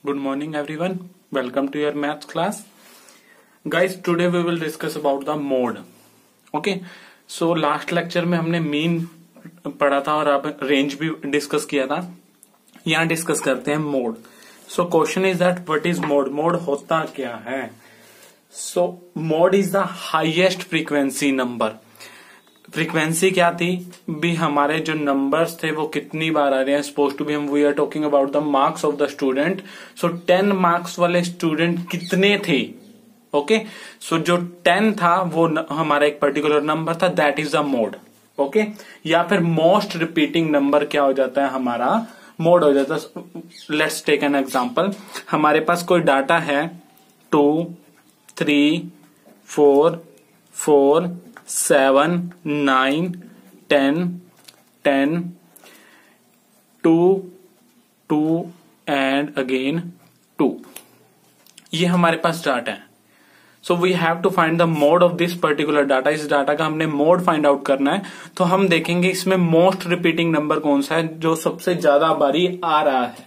Good morning everyone. Welcome to your maths class. Guys, today we will discuss about the mode. Okay. So last lecture में हमने mean पढ़ा था और अब range भी discuss किया था. यहाँ डिस्कस करते हैं mode. So question is that what is mode? Mode होता क्या है? So mode is the highest frequency number. Frequency क्या थी भी हमारे जो नंबर्स थे वो कितनी बार आ रहे हैं. सपोज टू बी हम we are talking about the marks of the student. So 10 marks वाले स्टूडेंट कितने थे. ओके सो जो 10 था वो हमारा एक पर्टिकुलर नंबर था. That is the mode. Okay या फिर मोस्ट रिपीटिंग नंबर क्या हो जाता है हमारा मोड हो जाता है. Let's take an example. हमारे पास कोई डाटा है 2 3 4 4 7 9 10 10 2 2 एंड अगेन 2. ये हमारे पास डाटा है. So we have to find the mode of this particular data. इस डाटा का हमने मोड फाइंड आउट करना है. तो हम देखेंगे इसमें मोस्ट रिपीटिंग नंबर कौन सा है जो सबसे ज्यादा बारी आ रहा है.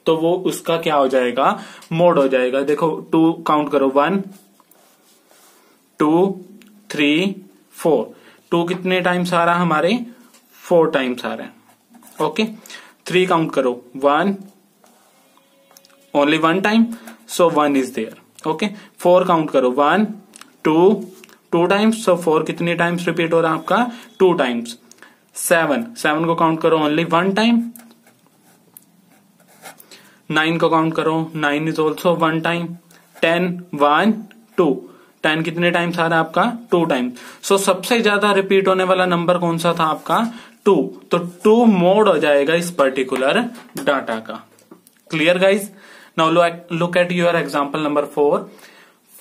तो वो उसका क्या हो जाएगा मोड हो जाएगा. देखो 2 काउंट करो 1 2 3 4. 2 कितने टाइम्स आ रहा है हमारे 4 टाइम्स आ रहे हैं. ओके 3 काउंट करो 1 only 1 time so 1 is there. Okay 4 count करो 1 2 टाइम्स सो 4 कितने टाइम्स रिपीट हो रहा है आपका 2 टाइम्स. 7 को काउंट करो ओनली 1 टाइम. 9 को काउंट करो 9 इज ऑल्सो 1 टाइम. 10 1 2 10 कितने टाइम्स आ रहा है आपका 2 टाइम्स. सो सबसे ज्यादा रिपीट होने वाला नंबर कौन सा था आपका 2. तो 2 मोड हो जाएगा इस पर्टिकुलर डाटा का. Clear guys. Now look at your example number 4.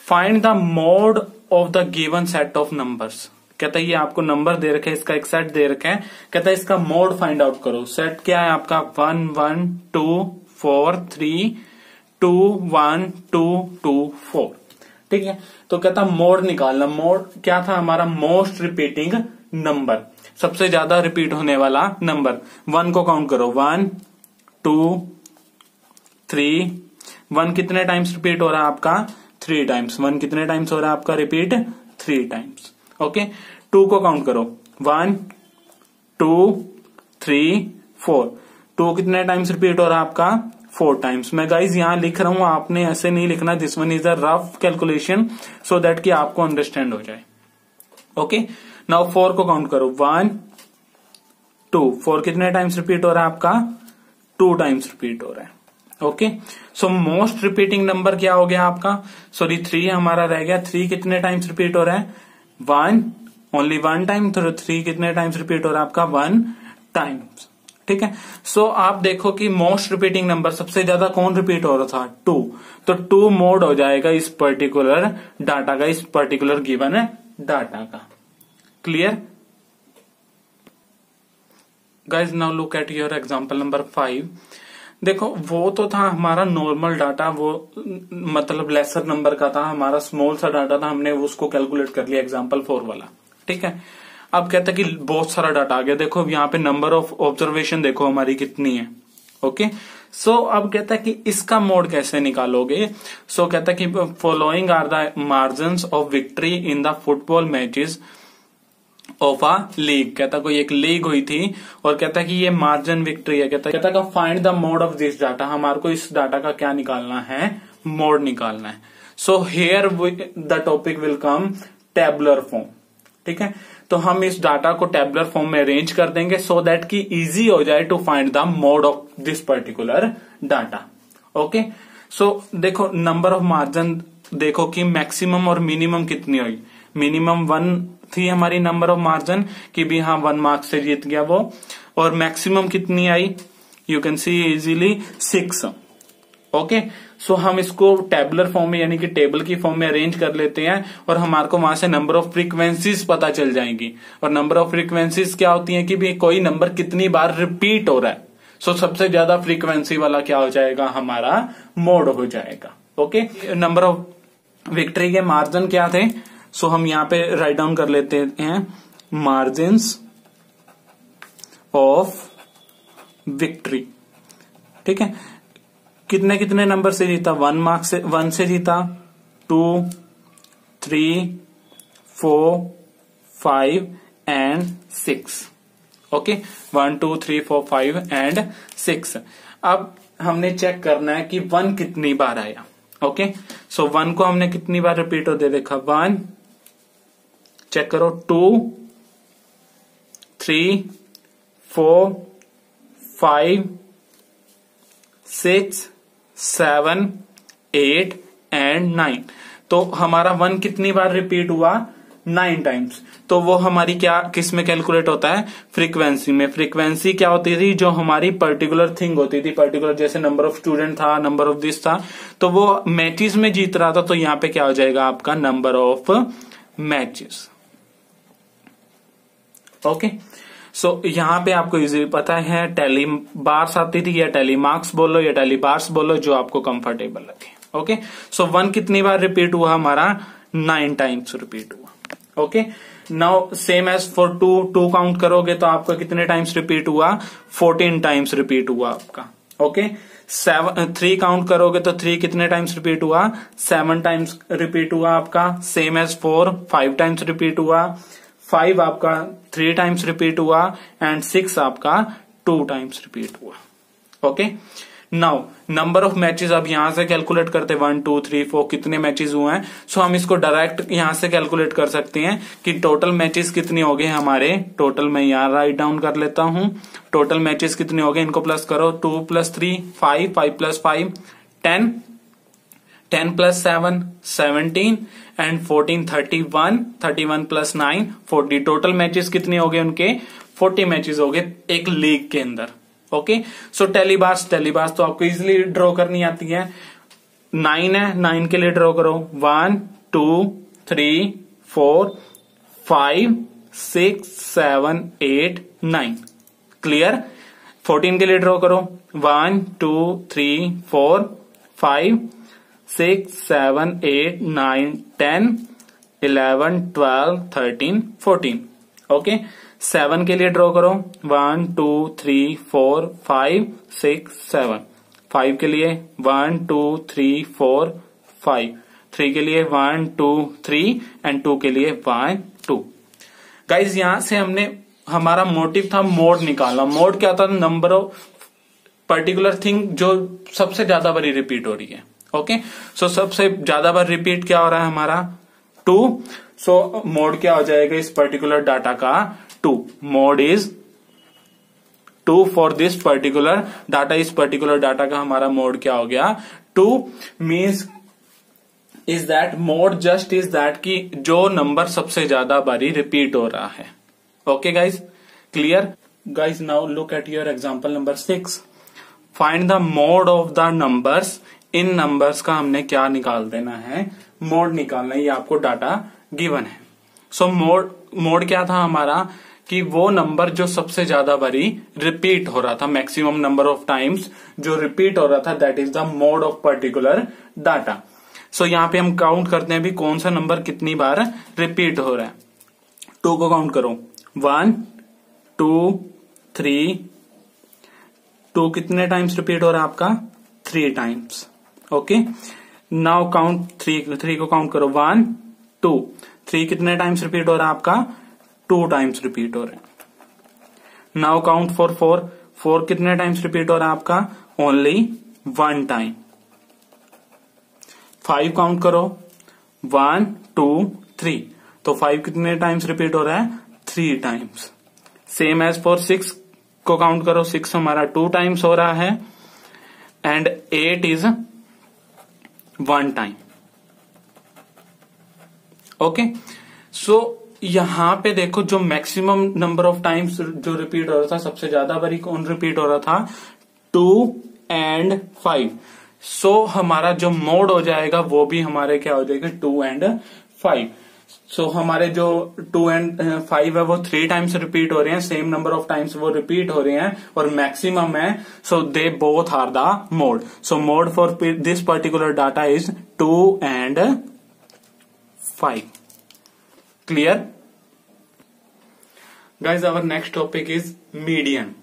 Find the mode of the given set of numbers. कहता है ये आपको नंबर दे रखे हैं, इसका एक सेट दे रखे हैं. कहता है इसका मोड फाइंड आउट करो. सेट क्या है आपका 1 1 2 4 3 2 1 2 2 4. ठीक है. तो कहता मोड निकालना. मोड क्या था हमारा मोस्ट रिपीटिंग नंबर. सबसे ज्यादा रिपीट होने वाला नंबर. 1 को काउंट करो 1 2 3. 1 कितने टाइम्स रिपीट हो रहा है आपका 3 टाइम्स. 1 कितने टाइम्स हो रहा है आपका रिपीट 3 टाइम्स. ओके 2 को काउंट करो 1 2 3 4. 2 कितने टाइम्स रिपीट हो रहा है आपका 4 टाइम्स. मैं गाइज यहां लिख रहा हूं, आपने ऐसे नहीं लिखना. This one is a rough calculation so that कि आपको अंडरस्टैंड हो जाए. ओके नाउ 4 को काउंट करो 1 2. 4 कितने टाइम्स रिपीट हो रहा है आपका 2 टाइम्स रिपीट हो रहा है. Okay so most repeating number क्या हो गया आपका सॉरी 3 हमारा रह गया. 3 कितने टाइम्स रिपीट हो रहा है 1 ओनली 1 टाइम. तो 3 कितने टाइम्स रिपीट हो रहा है आपका 1 टाइम्स. ठीक है. सो आप देखो कि मोस्ट रिपीटिंग नंबर सबसे ज्यादा कौन रिपीट हो रहा था 2. तो 2 मोड हो जाएगा इस पर्टिकुलर डाटा का, इस पर्टिकुलर गिवन डाटा का. Clear guys. Now look at your example number 5. देखो वो तो था हमारा नॉर्मल डाटा, वो मतलब लेसर नंबर का था, हमारा स्मॉल सा डाटा था, हमने उसको कैलकुलेट कर लिया एग्जांपल 4 वाला. ठीक है. अब कहता है कि बहुत सारा डाटा आ गया. देखो यहाँ पे नंबर ऑफ ऑब्जर्वेशन देखो हमारी कितनी है. ओके सो अब कहता है कि इसका मोड कैसे निकालोगे. सो कहता है कि following are the margins of victory in the football matches of a league. कहता कोई एक लीग हुई थी और कहता कि ये मार्जिन विक्ट्री है. कहता find the mode of this data. हमारे को इस डाटा का क्या निकालना है मोड निकालना है. So here the topic will come tabular form. ठीक है. तो हम इस डाटा को टेबुलर फॉर्म में अरेंज कर देंगे सो दैट कि इजी हो जाए to find the mode of this particular data. Okay so देखो नंबर ऑफ मार्जिन देखो कि मैक्सिमम और मिनिमम कितनी हुई. मिनिमम 1 थी हमारी नंबर ऑफ मार्जिन कि भी हाँ 1 मार्क्स से जीत गया वो. और मैक्सिमम कितनी I you can see easily 6. Okay so हम इसको टेबुलर फॉर्म में यानी कि टेबल की फॉर्म में अरेंज कर लेते हैं और हमारे को वहां से नंबर ऑफ फ्रीक्वेंसीज पता चल जाएंगी. और नंबर ऑफ फ्रीक्वेंसीज क्या होती है कि भी कोई नंबर कितनी बार रिपीट हो रहा है. सो सबसे ज्यादा फ्रीक्वेंसी वाला क्या हो जाएगा हमारा मोड हो जाएगा. ओके नंबर ऑफ विक्ट्री के मार्जिन क्या थे. सो हम यहाँ पे राइट डाउन कर लेते हैं मार्जिन्स ऑफ विक्ट्री. ठीक है. कितने कितने नंबर से जीता, 1 से जीता, 2, 3, 4, 5 एंड 6। Okay, 1, 2, 3, 4, 5 and 6। अब हमने चेक करना है कि 1 कितनी बार आया। ओके, सो 1 को हमने कितनी बार रिपीट होते देखा, 1, चेक करो, 2, 3, 4, 5, 6, 7, 8 एंड 9। तो हमारा 1 कितनी बार रिपीट हुआ, 9 टाइम्स। तो वो हमारी क्या किस में कैलकुलेट होता है, फ्रीक्वेंसी में। फ्रीक्वेंसी क्या होती थी, जो हमारी पर्टिकुलर थिंग होती थी, पर्टिकुलर जैसे नंबर ऑफ स्टूडेंट था, नंबर ऑफ दिस था, तो वो मैचेस में जीत रहा था, तो यहाँ पे क्या हो जाएगा आपका नंबर ऑफ मैचेस। ओके, सो यहाँ पे आपको इजीली पता है टैली बार्स आती थी, या टैली मार्क्स बोलो या टैली बार्स बोलो, जो आपको कंफर्टेबल लगे। ओके, सो 1 कितनी बार रिपीट हुआ हमारा, 9 टाइम्स रिपीट हुआ। Okay, now same as for 2 count करोगे तो आपका कितने टाइम्स रिपीट हुआ, 14 टाइम्स रिपीट हुआ आपका। ओके, 3 काउंट करोगे तो 3 कितने टाइम्स रिपीट हुआ, 7 टाइम्स रिपीट हुआ आपका। सेम एज 4, 5 टाइम्स रिपीट हुआ, 5 आपका 3 टाइम्स रिपीट हुआ एंड 6 आपका 2 टाइम्स रिपीट हुआ। Okay, now number of matches अब यहां से कैलकुलेट करते, 1, 2, 3, 4 कितने मैचेस हुए हैं। सो हम इसको डायरेक्ट यहां से कैलकुलेट कर सकते हैं कि टोटल मैचेस कितने हो गए हमारे। टोटल मैं यहां राइट डाउन कर लेता हूं, टोटल मैचेस कितने हो गए, इनको प्लस करो, 2 + 3 5, 5 + 5 10, 10 + 7 17 एंड 14 31, 31 + 9 40। टोटल मैचेस कितने हो गए उनके, 40 मैचेस हो गए एक लीग के अंदर। ओके, सो टेलीबार्स तो आपको इजिली ड्रॉ करनी आती है। 9 है, 9 के लिए ड्रॉ करो, 1, 2, 3, 4, 5, 6, 7, 8, 9। क्लियर। 14 के लिए ड्रॉ करो, 1, 2, 3, 4, 5, 6, 7, 8, 9, 10, 11, 12, 13, 14। ओके, 7 के लिए ड्रॉ करो, 1, 2, 3, 4, 5, 6, 7। 5 के लिए 1, 2, 3, 4, 5। 3 के लिए 1, 2, 3 एंड 2 के लिए 1, 2। गाइज यहां से हमने हमारा मोटिव था मोड निकालना। मोड क्या था, नंबर ऑफ पर्टिकुलर थिंग जो सबसे ज्यादा बार रिपीट हो रही है। ओके, सो सबसे ज्यादा बार रिपीट क्या हो रहा है हमारा, 2। सो मोड क्या हो जाएगा इस पर्टिकुलर डाटा का, 2। Mode is 2 for this particular data. इस पर्टिकुलर डाटा का हमारा मोड क्या हो गया, 2 means is that mode just is that कि जो नंबर सबसे ज्यादा बारी रिपीट हो रहा है। Okay guys, clear. Guys now look at your example number 6। Find the mode of the numbers. In numbers का हमने क्या निकाल देना है, मोड निकालना है। ये आपको डाटा गिवन है। सो मोड क्या था हमारा, कि वो नंबर जो सबसे ज्यादा बारी रिपीट हो रहा था, मैक्सिमम नंबर ऑफ टाइम्स जो रिपीट हो रहा था, that is the mode of particular data. So यहां पे हम काउंट करते हैं भी कौन सा नंबर कितनी बार रिपीट हो रहा है। 2 को काउंट करो, 1, 2, 3। 2 कितने टाइम्स रिपीट हो रहा है आपका, 3 टाइम्स। ओके, नाउ काउंट 3 को काउंट करो, 1, 2। 3 कितने टाइम्स रिपीट हो रहा है आपका, 2 टाइम्स रिपीट हो रहे हैं। Now count for 4। 4 कितने टाइम्स रिपीट हो रहा है आपका, ओनली 1 टाइम। 5 काउंट करो, 1, 2, 3। तो 5 कितने टाइम्स रिपीट हो रहा है, 3 टाइम्स। सेम एज फॉर 6 को काउंट करो, 6 हमारा 2 टाइम्स हो रहा है एंड 8 इज 1 टाइम। ओके, सो यहां पे देखो जो मैक्सिमम नंबर ऑफ टाइम्स जो रिपीट हो रहा था, सबसे ज्यादा बारी कौन रिपीट हो रहा था, 2 एंड 5। सो हमारा जो मोड हो जाएगा वो भी हमारे क्या हो जाएगा, 2 एंड 5। सो हमारे जो 2 एंड 5 है वो 3 टाइम्स रिपीट हो रहे हैं, सेम नंबर ऑफ टाइम्स वो रिपीट हो रहे हैं और मैक्सिमम है। So they both are the mode. So mode for this particular data is 2 and 5। Clear guys. Our next topic is median.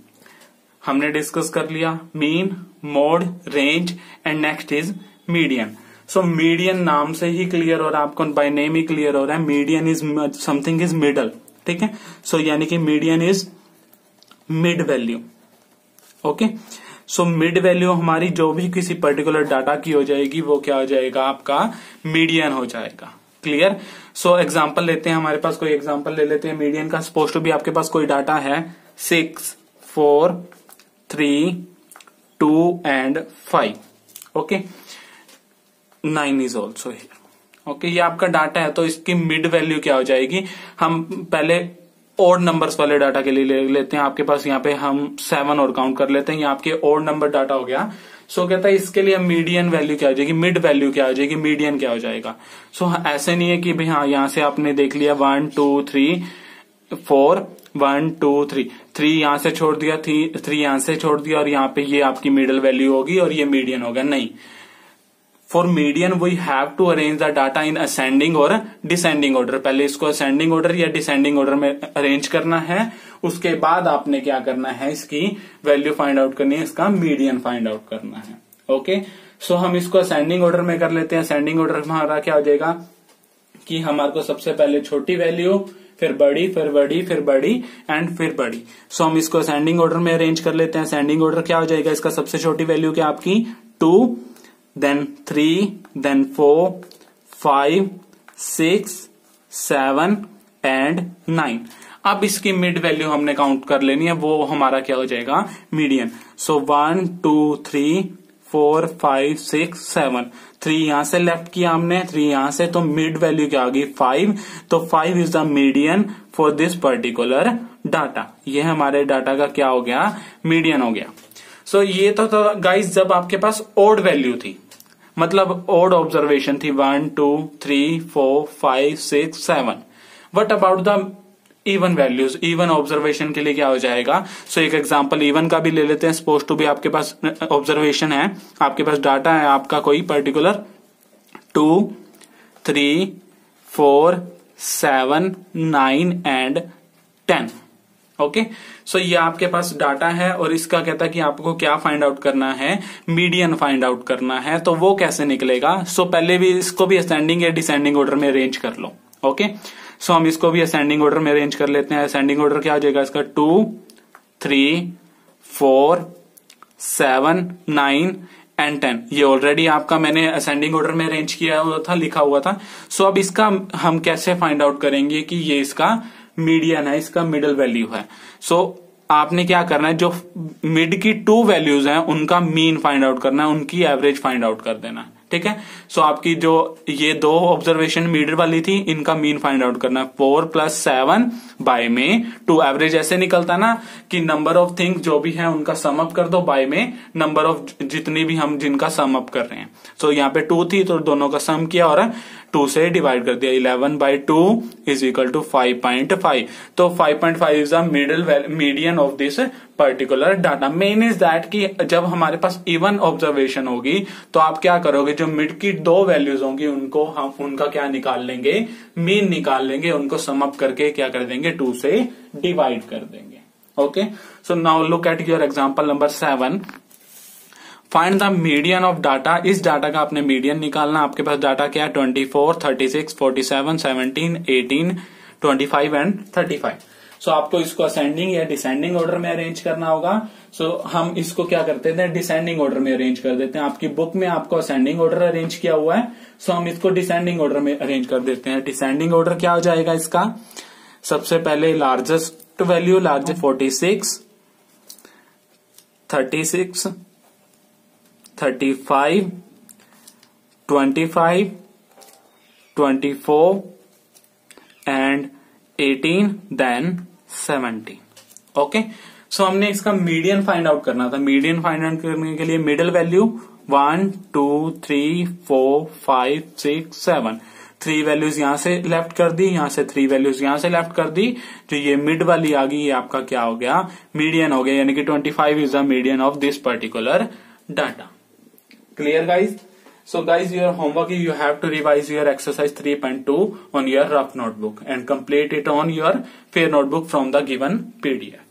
हमने डिस्कस कर लिया mean, mode, range and next is median. So median नाम से ही clear हो रहा है आपको, by name he clear हो रहा है, median is something is middle, ठीक है। सो यानी कि median is mid value, okay. So mid value हमारी जो भी किसी पर्टिकुलर डाटा की हो जाएगी वो क्या हो जाएगा, आपका मीडियन हो जाएगा। क्लियर। सो एग्जांपल लेते हैं, हमारे पास कोई एग्जांपल ले लेते हैं मीडियन का। सपोज टू भी आपके पास कोई डाटा है 6, 4, 3, 2 and 5, okay. 9 is also here, okay. ये आपका डाटा है, तो इसकी मिड वैल्यू क्या हो जाएगी। हम पहले ओड नंबर्स वाले डाटा के लिए ले लेते हैं। आपके पास यहाँ पे हम 7 और काउंट कर लेते हैं, ये आपके ओड नंबर डाटा हो गया। सो कहता है इसके लिए मीडियन वैल्यू क्या हो जाएगी, मिड वैल्यू क्या हो जाएगी, मीडियन क्या हो जाएगा। सो ऐसे नहीं है कि भाई हाँ यहाँ से आपने देख लिया 1 2 3 4, 1 2 3 यहां से छोड़ दिया, 3 यहां से छोड़ दिया और यहाँ पे ये आपकी मिडल वैल्यू होगी और ये मीडियन होगा। नहीं, for median we have to arrange the data in ascending और डिसेंडिंग ऑर्डर। पहले इसको असेंडिंग ऑर्डर या डिसेंडिंग ऑर्डर में अरेंज करना है, उसके बाद आपने क्या करना है, इसकी वैल्यू फाइंड आउट करनी है, इसका मीडियन फाइंड आउट करना है, ओके। सो हम इसको असेंडिंग ऑर्डर में कर लेते हैं। असेंडिंग ऑर्डर में हमारा क्या हो जाएगा कि हमारे को सबसे पहले छोटी वैल्यू, फिर बड़ी, फिर बड़ी, फिर बड़ी एंड फिर बड़ी। सो हम इसको असेंडिंग ऑर्डर में अरेंज कर लेते हैं। असेंडिंग ऑर्डर क्या हो जाएगा, इसका सबसे छोटी वैल्यू क्या आपकी 2, then 3, then 4, 5, 6, 7 एंड 9। अब इसकी मिड वैल्यू हमने काउंट कर लेनी है, वो हमारा क्या हो जाएगा, मीडियन। सो 1 2 3 4 5 6 7, 3 यहां से लेफ्ट किया हमने, 3 यहां से, तो मिड वैल्यू क्या होगी 5। तो 5 is the median for this particular data. ये हमारे डाटा का क्या हो गया, मीडियन हो गया। सो ये तो गाइस जब आपके पास ओड वैल्यू थी, मतलब ओड ऑब्जर्वेशन थी 1 2 3 4 5 6 7। What about the even values, even observation के लिए क्या हो जाएगा। सो एक एग्जांपल इवन का भी ले लेते हैं। सपोज टू भी आपके पास ऑब्जर्वेशन है, आपके पास डाटा है आपका कोई पर्टिकुलर 2 3 4 7 9 एंड 10, ओके। सो ये आपके पास डाटा है और इसका कहता है कि आपको क्या फाइंड आउट करना है, मीडियन फाइंड आउट करना है। तो वो कैसे निकलेगा, सो पहले भी इसको भी असेंडिंग या डिसेंडिंग ऑर्डर में अरेंज कर लो, ओके। सो हम इसको भी असेंडिंग ऑर्डर में अरेंज कर लेते हैं। असेंडिंग ऑर्डर क्या हो जाएगा इसका 2 3 4 7 9 एंड 10। ये ऑलरेडी आपका मैंने असेंडिंग ऑर्डर में अरेंज किया हुआ था, लिखा हुआ था। सो अब इसका हम कैसे फाइंड आउट करेंगे कि ये इसका मीडियन है, इसका मिडल वैल्यू है। सो आपने क्या करना है, जो मिड की 2 वैल्यूज हैं उनका मीन फाइंड आउट करना है, उनकी एवरेज फाइंड आउट कर देना है, ठीक है। सो आपकी जो ये 2 ऑब्जर्वेशन मिडल वाली थी, इनका मीन फाइंड आउट करना है। 4 + 7 बाय में 2, एवरेज ऐसे निकलता ना कि नंबर ऑफ थिंग्स जो भी है उनका सम अप कर दो, बाय में नंबर ऑफ जितनी भी हम जिनका सम अप कर रहे हैं। सो यहाँ पे 2 थी तो दोनों का सम किया और 2 से डिवाइड कर दिया। 11/2 इज इक्वल टू 5.5। तो 5.5 is the median of this particular data. Main is that कि जब हमारे पास इवन ऑब्जर्वेशन होगी तो आप क्या करोगे, जो मिड की 2 वैल्यूज होंगी उनको हम उनका क्या निकाल लेंगे, मीन निकाल लेंगे, उनको सम अप करके क्या कर देंगे, 2 से डिवाइड कर देंगे, okay. So now look at your example number 7। Find the median of data. इस डाटा का आपने मीडियन निकालना। आपके पास डाटा क्या है 24 36 47 17 18 25 एंड 35। सो आपको इसको असेंडिंग या डिसेंडिंग ऑर्डर में अरेंज करना होगा। सो हम इसको क्या करते हैं, डिसेंडिंग ऑर्डर में अरेंज कर देते हैं। आपकी बुक में आपको असेंडिंग ऑर्डर अरेंज किया हुआ है, सो हम इसको डिसेंडिंग ऑर्डर में अरेंज कर देते हैं। डिसेंडिंग ऑर्डर क्या हो जाएगा इसका, सबसे पहले largest value, largest 46 36 35 25 24 and 18 then 17, okay. So हमने इसका मीडियन फाइंड आउट करना था। मीडियन फाइंड आउट करने के लिए मिडल वैल्यू 1 2 3 4 5 6 7, 3 वैल्यूज यहां से लेफ्ट कर दी, यहां से 3 वैल्यूज यहां से लेफ्ट कर दी, जो ये मिड वाली आ गई, ये आपका क्या हो गया, मीडियन हो गया। यानी कि 25 is the median of this particular data. Clear guys? So guys, your homework is you have to revise your exercise 3.2 on your rough notebook and complete it on your fair notebook from the given PDF.